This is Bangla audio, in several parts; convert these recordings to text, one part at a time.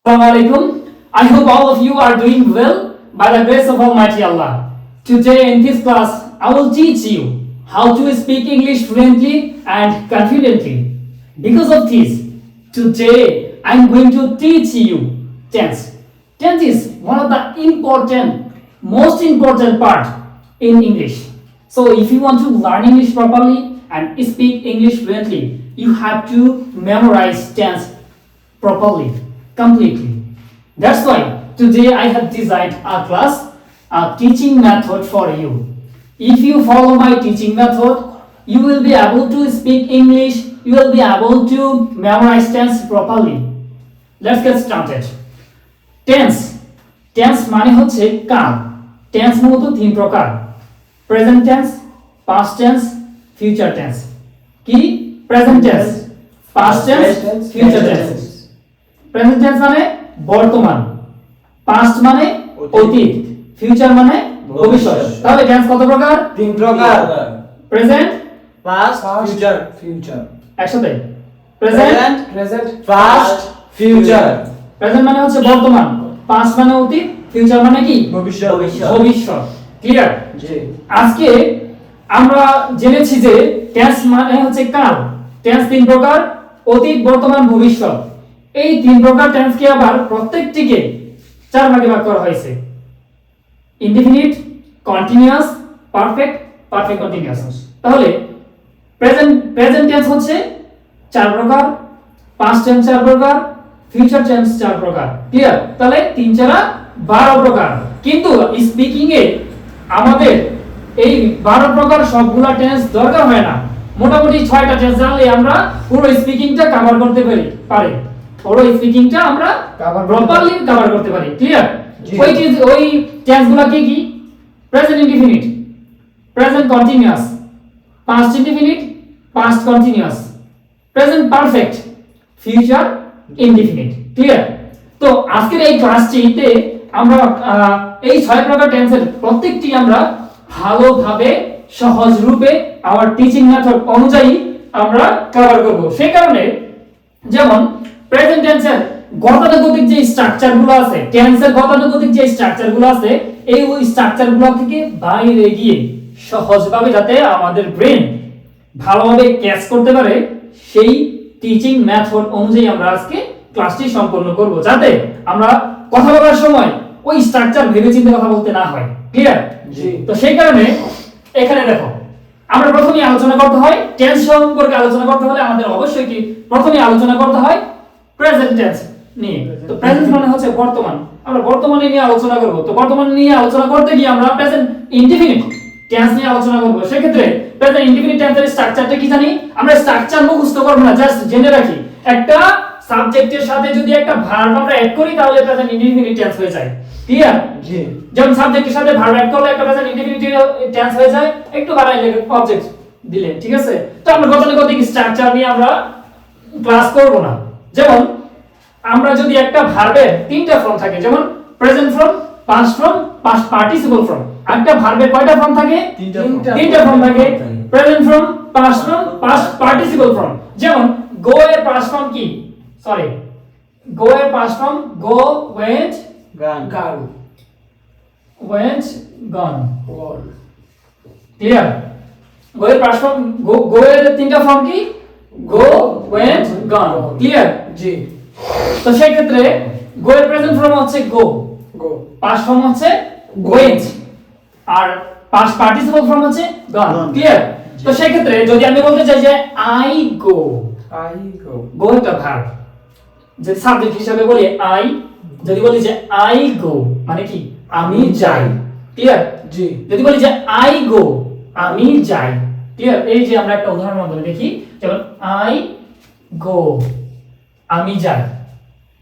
Assalamualaikum. I hope all of you are doing well by the grace of Almighty Allah. Today in this class, I will teach you how to speak English fluently and confidently. Because of this, today I am going to teach you tense. Tense is one of the most important part in English. So if you want to learn English properly and speak English fluently, you have to memorize tense properly, completely. That's why today I have designed a teaching method for you. If you follow my teaching method, you will be able to speak English, you will be able to memorize tense properly. Let's get started. Tense মানে হচ্ছে কাল। টেন্স মূলত তিন প্রকার: present tense, past tense, future tense. কি? Present tense, past tense, future tense. Present tense মানে বর্তমান, পাস্ট মানে অতীত, ফিউচার মানে ভবিষ্যৎ। তাহলে টেন্স কত প্রকার? তিন প্রকার: প্রেজেন্ট, পাস্ট, ফিউচার। একসাথে প্রেজেন্ট, পাস্ট, ফিউচার। প্রেজেন্ট মানে হচ্ছে বর্তমান, পাস্ট মানে অতীত, ফিউচার মানে কি? ভবিষ্যৎ। ক্লিয়ার? জি। আজকে আমরা জেনেছি যে টেন্স মানে হচ্ছে কাল। টেন্স তিন প্রকার: অতীত, বর্তমান, ভবিষ্যৎ। এই তিন প্রকার টেন্সকে আবার প্রত্যেকটিকে চার ভাগে ভাগ করা হয়েছে: indefinite, continuous, perfect, perfect continuous. তাহলে প্রেজেন্ট টেন্স হচ্ছে চার প্রকার, পাস্ট টেন্স চার প্রকার, ফিউচার টেন্স চার প্রকার। ক্লিয়ার? তাহলে 3 4 12 প্রকার। কিন্তু স্পিকিং এ আমাদের এই 12 প্রকার সবগুলা টেন্স দরকার হয় না। মোটামুটি 6টা টেন্স জানলে আমরা পুরো স্পিকিংটা কভার করতে পারি। পুরো স্পিকিংটা আমরা প্রপারলি কভার করতে পারি। ক্লিয়ার? ওই টেন্সগুলো কি? Present indefinite, present continuous, past indefinite, past continuous, present perfect, future indefinite. Clear? তো আজকের এই ক্লাসটিতে আমরা এই 6 প্রকার টেন্সের প্রত্যেকটি আমরা ভালোভাবে সহজ রূপে আমার টিচিং মেথড অনুযায়ী আমরা কভার করব। সেই কারণে যেমন প্রেজেন্ট টেন্সের গতানুগতিক যে স্ট্রাকচারগুলো আছে, টেন্সের গতানুগতিক যে স্ট্রাকচারগুলো আছে, ওই স্ট্রাকচারগুলো থেকে বাইরে গিয়ে সহজভাবে যাতে আমাদের ব্রেন ভালোভাবে ক্যাচ করতে পারে, সেই টিচিং মেথড অনুযায়ী আমরা আজকে ক্লাসটি সম্পন্ন করব, যাতে আমরা কথা বলার সময় ওই স্ট্রাকচার ভেবেচিন্তে কথা বলতে না হয়। ক্লিয়ার? জি। তো সেই কারণে এখানে দেখো, আমরা প্রথমেই আলোচনা করতে হয় টেন্স সম্পর্কে। আলোচনা করতে হলে আমাদের অবশ্যই কি প্রথমে আলোচনা করতে হয় প্রেজেন্ট টেন্স নিয়ে। তো প্রেজেন্ট মানে হচ্ছে বর্তমান। আমরা বর্তমানে নিয়ে আলোচনা করব। তো বর্তমান নিয়ে আলোচনা করতে গিয়ে আমরা প্রেজেন্ট ইনডিফিনিট টেন্স নিয়ে আলোচনা করব। সেই ক্ষেত্রে প্রেজেন্ট ইনডিফিনিট টেন্সের স্ট্রাকচারটা কি জানি? আমরা স্ট্রাকচার মুখস্থ করব না, জাস্ট জেনে রাখি। একটা সাবজেক্টের সাথে যদি একটা ভার্ব আমরা অ্যাড করি তাহলে প্রেজেন্ট ইনডিফিনিট টেন্স হয়ে যায়। ক্লিয়ার? জি। যেমন সাবজেক্টের সাথে ভার্ব অ্যাড করলে একটা প্রেজেন্ট ইনডিফিনিট টেন্স হয়ে যায়, একটু বাড়াইলে অবজেক্ট দিলে। ঠিক আছে? তো আমরা গতানুগতিক স্ট্রাকচার নিয়ে আমরা ক্লাস করব না। যেমন আমরা যদি একটা ভার্বের 3টা ফর্ম থাকে, যেমন present form, past form, past participle form. একটা ভার্বের কয়টা ফর্ম থাকে? 3টা ফর্ম থাকে। Present form, past form, past participle form. যেমন গো এর পাস্ট ফর্ম কি? গো এর পাস্ট ফর্ম গো, ওয়েন্ট, গন। ক্লিয়ার? গো এর পাস্ট ফর্ম, গো এর 3টা ফর্ম কি? গো, ওয়েন্ট, গন। ক্লিয়ার? জি। তো সেই ক্ষেত্রে গো এর প্রেজেন্ট ফর্ম হচ্ছে গো, পাস্ট ফর্ম হচ্ছে ওয়েন্ট, আর পাস্ট পার্টিসিপল ফর্ম হচ্ছে গন। ক্লিয়ার? তো সেই ক্ষেত্রে যদি আমি বলতে চাই যে আই গো, গো একটা ভার্ব, যদি সাবজেক্ট হিসেবে বলি আই, যদি বলি যে আই গো মানে কি? আমি যাই। ক্লিয়ার? জি। যদি বলি যে আই গো, আমি যাই। ক্লিয়ার? এই যে আমরা একটা উদাহরণ মাধ্যমে দেখি, যেমন আই গো, আমি যাই।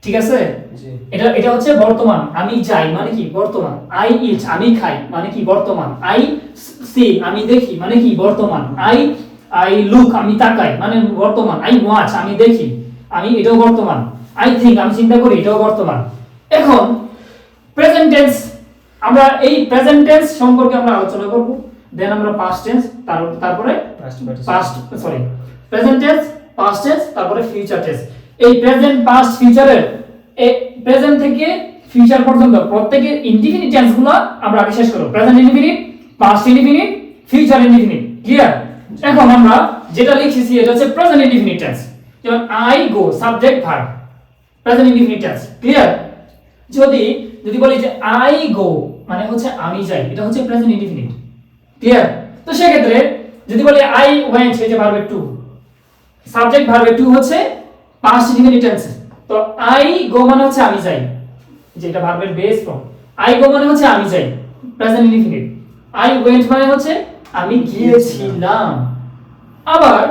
ঠিক আছে? জি। এটা হচ্ছে বর্তমান। আমি যাই মানে কি? বর্তমান। আই ইট, আমি খাই মানে কি? বর্তমান। আই সি, আমি দেখি মানে কি? বর্তমান। আই লুক, আমি তাকাই মানে বর্তমান। আই ওয়াচ, আমি দেখি, এটাও বর্তমান। আই থিংক, আমি চিন্তা করি, এটাও বর্তমান। এখন প্রেজেন্ট টেন্স, আমরা এই প্রেজেন্ট টেন্স সম্পর্কে আমরা আলোচনা করব। দেন আমরা পাস্ট টেন্স, তারপরে প্রেজেন্ট টেন্স, পাস্ট টেন্স, তারপরে ফিউচার টেন্স। এই প্রেজেন্ট, পাস্ট, ফিউচারের প্রেজেন্ট থেকে ফিউচার পর্যন্ত প্রত্যেকের ইনডিফিনিট টেন্স গুলো আমরা আগে শেষ করব। Present indefinite, past indefinite, future indefinite. Clear? এখন আমরা যেটা লিখেছি এটা হচ্ছে প্রেজেন্ট ইনডিফিনিট টেন্স। যেমন I go, subject verb, present indefinite tense. Clear? যদি যদি বলি যে আই গো মানে হচ্ছে আমি যাই, এটা হচ্ছে প্রেজেন্ট ইনডিফিনিট। ক্লিয়ার? তো সেই ক্ষেত্রে যদি বলি আই ওয়েন্ট, এই যে ভার্বের টু, সাবজেক্ট ভার্বের টু হচ্ছে পাস্ট ইনডিফিনিট টেন্স। তো আই গো মানে হচ্ছে আমি যাই, যেটা ভার্বের বেস ফর্ম। আই গো মানে হচ্ছে আমি যাই, প্রেজেন্ট ইনডিফিনিট। আই ওয়েন্ট মানে হচ্ছে আমি গিয়েছিলাম। আবার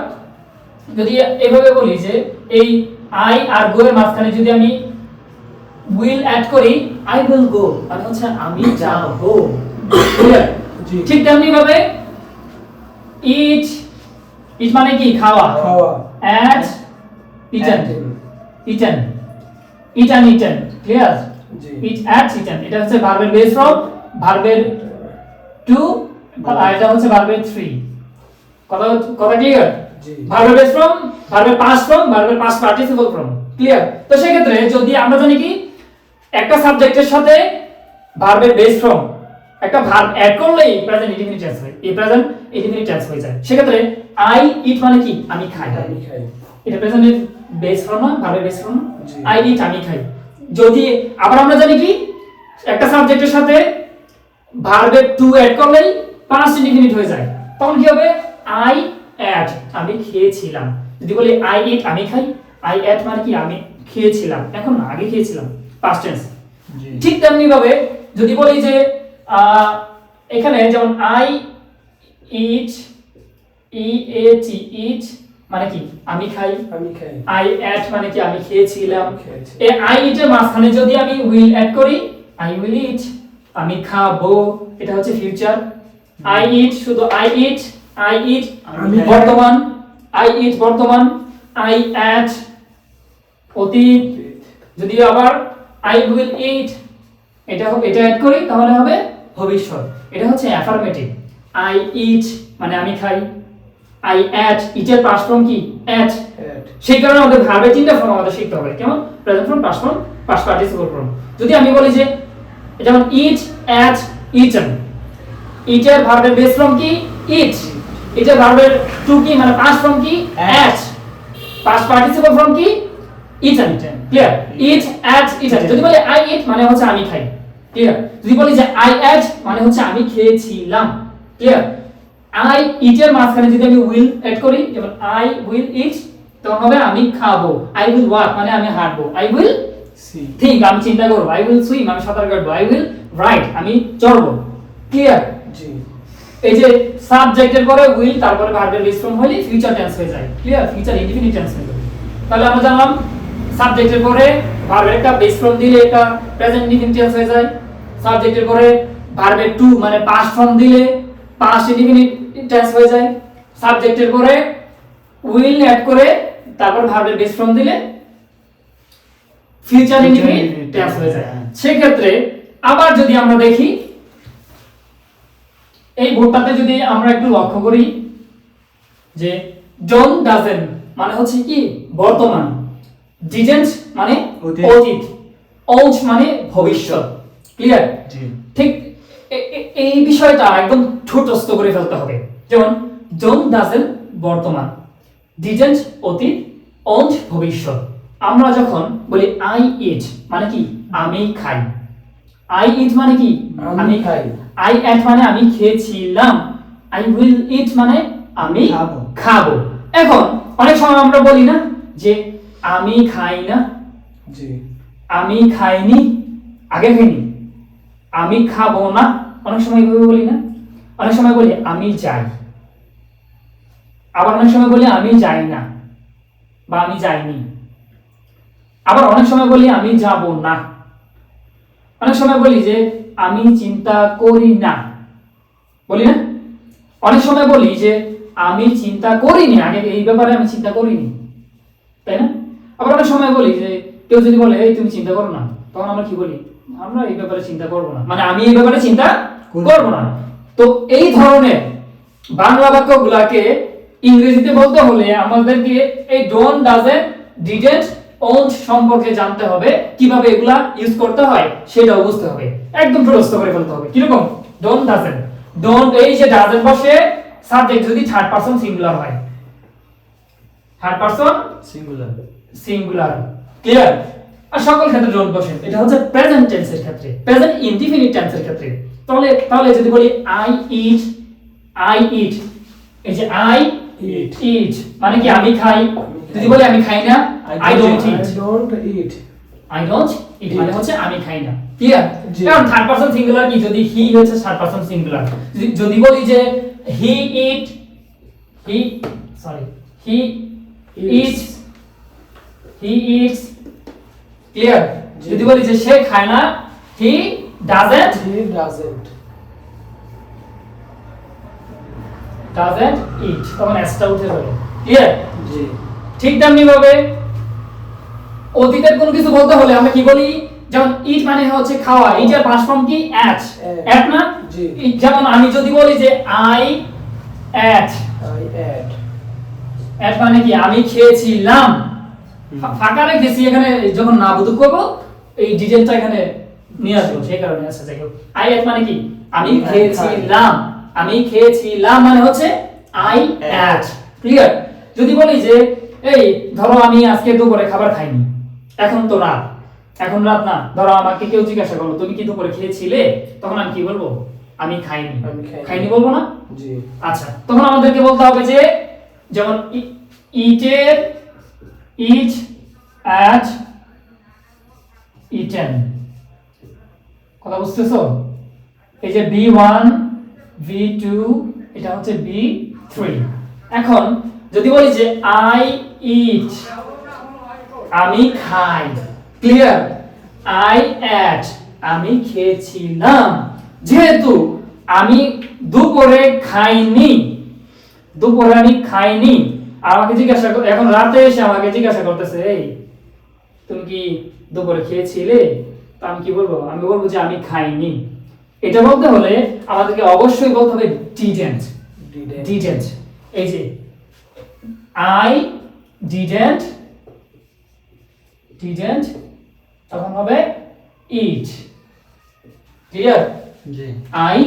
যদি এভাবে বলি যে এই আই আর গো এর মাঝখানে যদি আমি উইল অ্যাড করি, আই উইল গো মানে হচ্ছে আমি যাব। ক্লিয়ার? জি। ঠিক তেমনি ভাবে ইট, ইট মানে কি খাওয়া, খাওয়া। At, eaten, eaten, eaten, eaten. Clear? G. It at eaten, এটা হচ্ছে ভার্বের বেস ফর্ম, ভার্বের টু, আর এটা হচ্ছে ভার্বের থ্রি। কথা কথা ক্লিয়ার? জি। ভার্বের বেস ফর্ম, ভার্বের পাস্ট ফর্ম, ভার্বের পাস্ট পার্টিসিপল ফর্ম। ক্লিয়ার? তো সেই ক্ষেত্রে যদি আমরা জানি কি একটা সাবজেক্টের সাথে ভার্বের বেস ফর্ম একটা ভার্ব অ্যাড করলেই প্রেজেন্ট ইনডিফিনিট টেন্স হয়, এই প্রেজেন্ট ইনডিফিনিট টেন্স হয়ে যায়। সেক্ষেত্রে আই ইট মানে কি আমি খাই, আমি খাই। এটা প্রেজেন্টের বেস ফর্ম না, ভার্বের base form. G. I eat আমি খাই। যদি আবার আমরা জানি কি একটা সাবজেক্টের সাথে ভার্বের টু অ্যাড করলেই পাস্ট ইনডিফিনিট হয়ে যায়, তখন কি হবে? আই অ্যাট আমি খেয়েছিলাম। যদি বলি আই ইট আমি খাই, আই অ্যাট মানে কি আমি খেয়েছিলাম, এখন না আগে খেয়েছিলাম, পাস্ট টেন্স। জি। ঠিক তেমনি ভাবে যদি বলি যে এখানে যেমন আই ইট, ই এ টি ইট মানে কি আমি খাই, আমি খাই। আই অ্যাট মানে কি আমি খেয়েছিলাম। আমি খেয়েছি। এই আই ইট এর মাঝখানে যদি আমি উইল অ্যাড করি, আই উইল ইট আমি খাবো, এটা হচ্ছে ফিউচার। আই ইট শুধু আই ইট, আই ইট আমি বর্তমান, আই ইট বর্তমান, আই অ্যাট অতীত। যদি আবার আই উইল ইট এটা অ্যাড করি তাহলে হবে ভবিষ্যৎ, এটা হচ্ছে অ্যাফার্মেটিভ। আই ইট মানে আমি খাই, আই অ্যাট, ইটের পাস্ট ফর্ম কি অ্যাট। At. সেই কারণে আমাদের ভার্বের তিনটা ফর্ম আমাদের শিখতে হবে, কেমন? Present form, past form, past participle form. যদি আমি বলি যে যেমন ইট অ্যাট ইটেন, ইটের ভার্বের বেস ফর্ম কি ইট, ইটের ভার্বের টু কি মানে পাস্ট ফর্ম কি অ্যাট, পাস্ট পার্টিসিপল ফর্ম কি eaten. Clear? It at eaten. যদি বলি আই ইট মানে হচ্ছে আমি খাই। ক্লিয়ার? যদি বলি যে আই অ্যাট মানে হচ্ছে আমি খেয়েছিলাম। ক্লিয়ার? আই ইটের মাঝখানে যদি আমি উইল অ্যাড করি, যেমন আই উইল ইট তখন হবে আমি খাবো। আই উইল ওয়াক মানে আমি হাঁটবো। I will see. থিংক আমি চিন্তা করবো। আই উইল সুইম আমি সাঁতার কাটবো। আই উইল রাইট আমি চড়বো। ক্লিয়ার? জি। এই যে সাবজেক্টের পরে উইল তারপরে ভার্বের বেস ফর্ম হলে ফিউচার টেন্স হয়ে যায়। ক্লিয়ার? ফিউচার ইনডিফিনিট টেন্স হয়ে যাবে। তাহলে আমরা জানলাম সাবজেক্টের পরে ভার্বের একটা বেস ফর্ম দিলে এটা প্রেজেন্ট ইনডিফিনিট টেন্স হয়ে যায়। সাবজেক্টের পরে ভার্বের টু মানে পাস্ট ফর্ম দিলে পাস্ট ইনডিফিনিট টেন্স হয়ে যায়। সাবজেক্টের পরে উইল অ্যাড করে তারপর ভার্বের বেস ফর্ম দিলে ফিউচার ইনডিফিনিট টেন্স হয়ে যায়। সেই ক্ষেত্রে আবার যদি আমরা দেখি এই বোর্ডটাতে যদি আমরা একটু লক্ষ্য করি যে ডোন্ট ডাজেন্ট মানে হচ্ছে কি বর্তমান, ডিডেন্ট মানে অতীত। অতীত, ওল্ড মানে ভবিষ্যৎ। ক্লিয়ার? জি। ঠিক এই বিষয়টা একদম ঠোঁটস্থ করে ফেলতে হবে। যেমন ডোন্ট ডাজেন্ট বর্তমান, ডিডেন্ট অতীত, ওল্ড ভবিষ্যৎ। আমরা যখন বলি আই ইট মানে কি আমি খাই, আই ইট মানে কি আমি খাই। আই অ্যাট মানে আমি খেয়েছিলাম, আই উইল ইট মানে আমি খাবো। খাবো। এখন অনেক সময় আমরা বলি না যে আমি খাই না, জি। আমি খাইনি, আগে খাইনি, আমি খাবো না, অনেক সময় এভাবে বলি না। অনেক সময় বলি আমি যাই, আবার অনেক সময় বলি আমি যাই না বা আমি যাইনি, আবার অনেক সময় বলি আমি যাব না, অনেক সময় বলি যে আমি চিন্তা করি না, বলি না। অনেক সময় বলি যে আমি চিন্তা করিনি, আগে এই ব্যাপারে আমি চিন্তা করিনি, তাই না? আবার অনেক সময় বলি যে কেউ যদি বলে এই তুমি চিন্তা করো না, তখন আমরা কি বলি? আমরা এই ব্যাপারে চিন্তা করবো না, মানে আমি এই ব্যাপারে চিন্তা করবো না। তো এই ধরনের বাংলা বাক্যগুলাকে ইংরেজিতে বলতে হলে আমাদেরকে এই ডোন্ট, ডাজন্ট, ডিডন্ট, ওন্ট সম্পর্কে জানতে হবে, কিভাবে এগুলা ইউজ করতে হয় সেটাও বুঝতে হবে, একদম প্রস্তুত করে ফেলতে হবে। কিরকম? ডোন্ট ডাজেন্ট, ডোন্ট এই যে ডাজেন্ট বসে সাবজেক্ট যদি থার্ড পারসন সিঙ্গুলার হয়, third person singular. Singular, clear? আর সকল ক্ষেত্রে ডোন্ট বসে, এটা হচ্ছে প্রেজেন্ট টেন্সের ক্ষেত্রে, প্রেজেন্ট ইনডিফিনিট টেন্সের ক্ষেত্রে। তাহলে যদি বলি আই ইট, আই ইট, এই যে আই Eat. ইট মানে কি আমি খাই। যদি বলি আমি খাই না, I don't it, I don't eat. I don't ইট মানে হচ্ছে আমি খাই না, ক্লিয়ার? জি। কারণ থার্ড পারসন সিঙ্গুলার কি, যদি হি হচ্ছে থার্ড পারসন সিঙ্গুলার, যদি বলি যে he eat, he sorry he eats, he eats, clear? জি। যদি বলি যে সে খায় না, হি ডাজন্ট ইট, তখন এসটা উঠে যাবে, ক্লিয়ার? জি। ঠিক তেমনি ভাবে অতীতের কোনো কিছু বলতে হলে আমরা কি বলি, যেমন ইট মানে হচ্ছে খাওয়া, ইটের পাস্ট ফর্ম কি অ্যাট, অ্যাট না? জি। যেমন আমি যদি বলি যে I at, I ate. At মানে কি আমি খেয়েছিলাম, ফাঁকা রেখেছি এখানে, যখন না বুঝ করব এই ডিটেইলটা এখানে নিয়ে আসবো, সেই কারণে আছে। যাই হোক, আই অ্যাট মানে কি আমি খেয়েছিলাম, আমি খেয়েছিলাম মানে হচ্ছে আই অ্যাট, ক্লিয়ার? যদি বলি যে এই ধরো আমি আজকে দুপুরে খাবার খাইনি, এখন তো রাত, এখন রাত না, ধরো আমাকে কেউ জিজ্ঞাসা করলো তুমি কি দুপুরে খেয়েছিলে, তখন আমি কি বলবো? আমি খাইনি, আমি খাইনি। খাইনি বলবো না? জি। আচ্ছা, তখন আমাদেরকে বলতে হবে যে যেমন ইটের, ইট অ্যাট ইটেন, কথা বুঝতেছো? এই যে B1 B2 এটা হচ্ছে B3। এখন যদি বলি যে আই ইট আমি খাই, ক্লিয়ার? আই অ্যাট আমি খেয়েছিলাম, যেহেতু আমি দুপুরে খাইনি, দুপুরে আমি খাইনি, আর আমাকে জিজ্ঞাসা এখন রাতে এসে আমাকে জিজ্ঞাসা করতেছে এই তুমি কি দুপুরে খেয়েছিলে, তো আমি কি বলবো? আমি বলবো যে আমি খাইনি। এটা বলতে হলে আমাদেরকে অবশ্যই বলতে হবে ডিডেন্ট, ডিডেন্ট। এই যে আই ডিডেন্ট, ডিডেন্ট তখন হবে ইট, ক্লিয়ার? জি। আই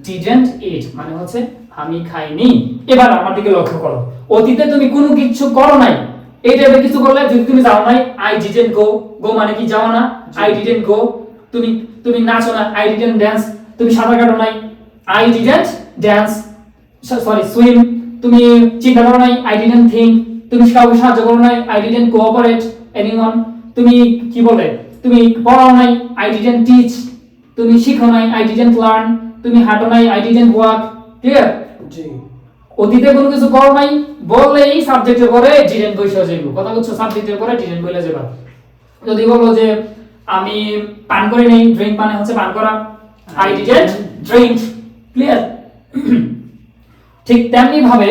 ডিডেন্ট ইট মানে হচ্ছে আমি খাইনি। এবার আমার দিকে লক্ষ্য করো, অতীতে তুমি কোনো কিছু করো নাই, এই টাইপের কিছু করলে, যদি তুমি যাও নাই, আই ডিডেন্ট গো, গো মানে কি যাও না, আই ডিডেন্ট গো। তুমি তুমি নাচো না, আই ডিডেন্ট ড্যান্স। তুমি সাঁতার কাটো নাই, I didn't dance, sorry swim. তুমি চিন্তা করো নাই, আই ডিডেন্ট থিংক। তুমি কাউকে সাহায্য করো নাই, আই ডিডেন্ট কোঅপারেট এনিওয়ান। তুমি কি বলে, তুমি পড়াও নাই, আই ডিডেন্ট টিচ। তুমি শিখো নাই, আই ডিডেন্ট লার্ন। তুমি হাঁটো নাই, আই ডিডেন্ট ওয়াক, ক্লিয়ার? জি। অতীতে কোনো কিছু করো নাই বললেই সাবজেক্টের পরে ডিডেন্ট বসে যাইবো, কথা বলছো? সাবজেক্টের পরে ডিডেন্ট বলে যাবে। যদি বলো যে আমি পান করি নাই, ড্রিঙ্ক মানে হচ্ছে পান করা, আই ডিডেন্ট ড্রিঙ্ক, ক্লিয়ার? ঠিক তেমনি ভাবে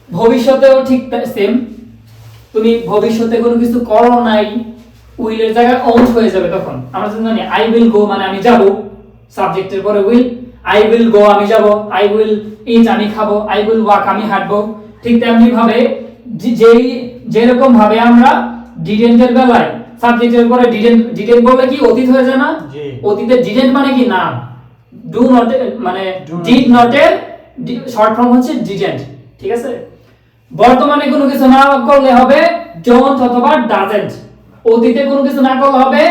ভবিষ্যতেও ঠিক সেম, তুমি ভবিষ্যতে কোনো কিছু করো নাই, উইলের জায়গায় ওন্ট হয়ে যাবে। তখন আমরা যদি জানি আই উইল গো মানে আমি যাব, সাবজেক্টের পরে উইল, আই উইল গো আমি যাব, আই উইল ইট আমি খাবো, আই উইল ওয়াক আমি হাঁটবো। ঠিক তেমনি ভাবে যেরকম ভাবে আমরা ডিডেন্টের বেলায় সাবজেক্টের পরে ডিডেন্ট, ডিডেন্ট বললে কি অতীত হয়ে যায় না? জি। অতীতে ডিডেন্ট মানে কি নাম, ডু নট মানে Do not. ডিড নট এর শর্ট ফর্ম হচ্ছে ডিডেন্ট, ঠিক আছে? বর্তমানে কোনো কিছু না করলে হবে ডোন্ট অথবা ডাজন্ট। অতীতে কোনো কিছু না করলে হবে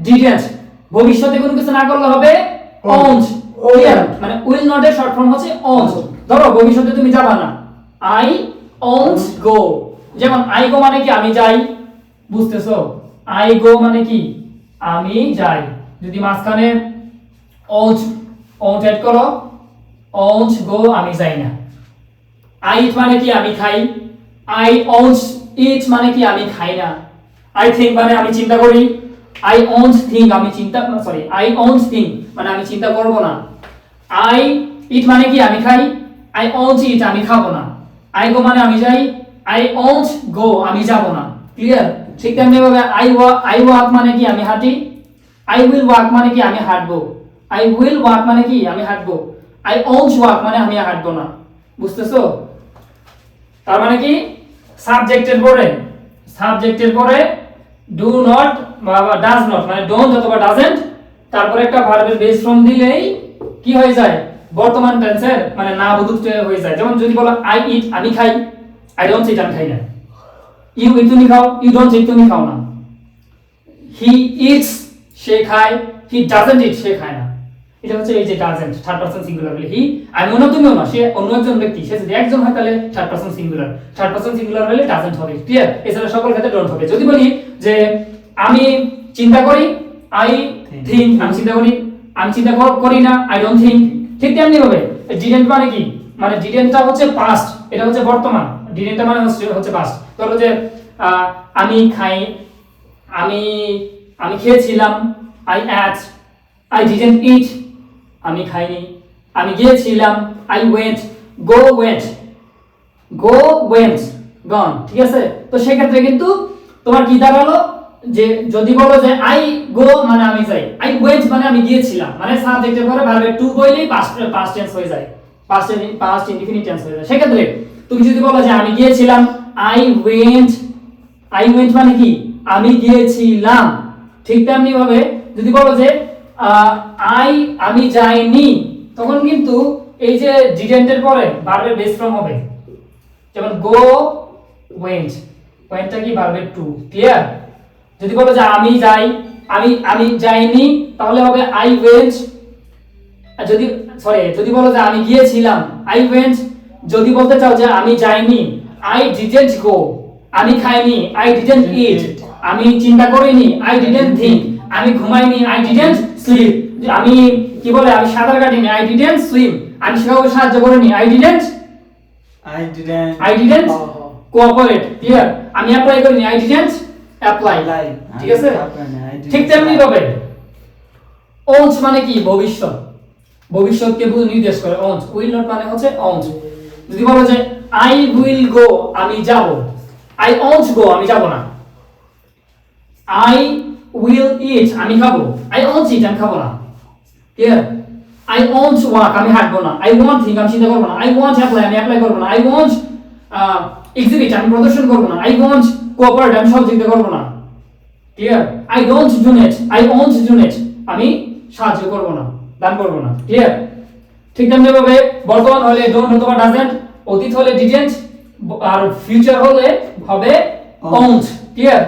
ডিডেন্ট, ভবিষ্যতে কোনো কিছু না করলে হবে ওন্ট, ক্লিয়ার? মানে উইল নট এর শর্ট ফর্ম হচ্ছে ওন্ট। ধরো ভবিষ্যতে তুমি যাবা না, আই ওন্ট গো। যেমন আই গো মানে কি আমি যাই, বুঝতেছো? আই গো মানে কি আমি যাই। যদি মাঝখানে ওন্ট ওন্ট এড করো, ওন্ট গো আমি যাই না। আই ইট মানে কি আমি খাই, আই ওন্ট ইট মানে কি আমি খাই না। আই থিংক মানে আমি চিন্তা করি, আই ওন্ট থিংক আমি চিন্তা, সরি আই ওন্ট থিংক মানে আমি চিন্তা করব না। আই ইট মানে কি আমি খাই, আই ওন্ট ইট আমি খাবো না। আই গো মানে আমি যাই, আই ওন্ট গো আমি যাব না, ক্লিয়ার? ঠিক তেমনি ভাবে আই ওয়াক মানে কি আমি হাঁটি, আই উইল ওয়াক মানে কি আমি হাঁটবো, আই উইল ওয়াক মানে কি আমি হাঁটবো, আই ওন্ট ওয়াক মানে আমি হাঁটবো না, বুঝতেছো? তার মানে কি সাবজেক্টের পরে, সাবজেক্টের পরে ডু নট বা ডাজ নট মানে ডোন্ট অথবা ডাজন্ট তারপরে একটা ভার্বের বেস ফর্ম দিলেই কি হয়ে যায় বর্তমান টেন্সের মানে না বুঝতে হয়ে যায়। যেমন যদি বলো আই ইট আমি খাই, আই ডোন্ট ইট আমি খাই না। ইউ ইট তুমি খাও, ইউ ডোন্ট ইট তুমি খাও না। হি ইটস সে খায়, হি ডাজন্ট ইট সে খায় না। এটা হচ্ছে এই যে ডাজন্ট থার্ড পারসন সিঙ্গুলার বলে হি আমি না তুমিও না, সে অন্য একজন ব্যক্তি, সে যদি একজন হয় তাহলে third person singular, third person singular হলে ডাজন্ট হবে। ক্লিয়ার? এছাড়া সকল ক্ষেত্রে ডোন্ট হবে। যদি বলি যে আমি চিন্তা করি, আই থিংক আমি চিন্তা করি, আমি চিন্তা করি না, আই ডোন্ট থিংক। ঠিক তেমনি ভাবে ডিডেন্ট মানে কি, মানে ডিডেন্টটা হচ্ছে পাস্ট, এটা হচ্ছে বর্তমান, ডিডেন্টটা মানে হচ্ছে পাস্ট। ধরো যে আমি খাই, আমি খেয়েছিলাম, I ate, I didn't eat আমি খাইনি, আমি গিয়েছিলাম, I went, go went, go went, gone. ঠিক আছে? তো সেই ক্ষেত্রে কিন্তু তোমার কি দাঁড়ালো যে যদি বলো যে আই গো মানে আমি যাই, আই ওয়েন্ট মানে আমি গিয়েছিলাম, মানে সাবজেক্টের পরে ভার্ব টু বইলেই পাস্ট টেন্স হয়ে যায়, পাস্ট ইনডিফিনিট টেন্স হয়ে যায়। সেই ক্ষেত্রে তুমি যদি বলো যে আমি গিয়েছিলাম, আই ওয়েন্ট মানে কি আমি গিয়েছিলাম। ঠিক তেমনি ভাবে যদি বলো যে আমি যাইনি, তখন কিন্তু এই যে ডিডেন্টের পরে ভার্বের বেস ফর্ম হবে, যেমন গো ওয়েন্ট, ওয়েন্টটা কি ভার্বের টু। ক্লিয়ার? যদি বলো যে আমি যাই, আমি যাইনি, তাহলে হবে আই ওয়েন্ট। আর যদি বলো যে আমি গিয়েছিলাম, আই ওয়েন্ট। যদি বলতে চাও যে আমি যাইনি, আই ডিডন্ট গো। আমি খাইনি, আই ডিডন্ট ইট। আমি চিন্তা করিনি, আই ডিডন্ট থিংক। আমি ঘুমাইনি, আই ডিডন্ট স্লিপ। আমি কি বলে আমি সাঁতার কাটিনি, আই ডিডন্ট সুইম। আমি কাউকে সাহায্য করিনি, আই ডিডন্ট কোঅপারেট। ক্লিয়ার? আমি অ্যাপ্লাই করিনি, আই ডিডন্ট অ্যাপ্লাই। ঠিক আছে? ঠিক তেমনি ভাবে ওন্ট মানে কি ভবিষ্যৎ, ভবিষ্যৎকে নির্দেশ করে ওন্ট। উইল নট মানে হচ্ছে ওন্ট। যদি বলো যে আই উইল গো আমি যাব, আই ওন্ট গো আমি যাব না। আই উইল ইট আমি খাবো, আই ওন্ট ইট আমি খাবো না। ক্লিয়ার? আই ওন্ট ওয়াক আমি হাঁটবো না, আই ওয়ান্ট থিংক আমি চিন্তা করবো না, আই ওয়ান্ট অ্যাপ্লাই আমি অ্যাপ্লাই করবো না, আই ওয়ান্ট এক্সিবিট আমি প্রদর্শন করবো না, আই ওয়ান্ট কোঅপারেট আমি সহযোগিতা করবো না। Clear? I don't donate, I won't donate আমি সাহায্য করবো না, দান করবো না। ক্লিয়ার? ঠিক তেমনি ভাবে বর্তমান হলে ডোন্ট অথবা ডাজন্ট, অতীত হলে ডিডন্ট, আর ফিউচার হলে হবে ওন্ট। ক্লিয়ার?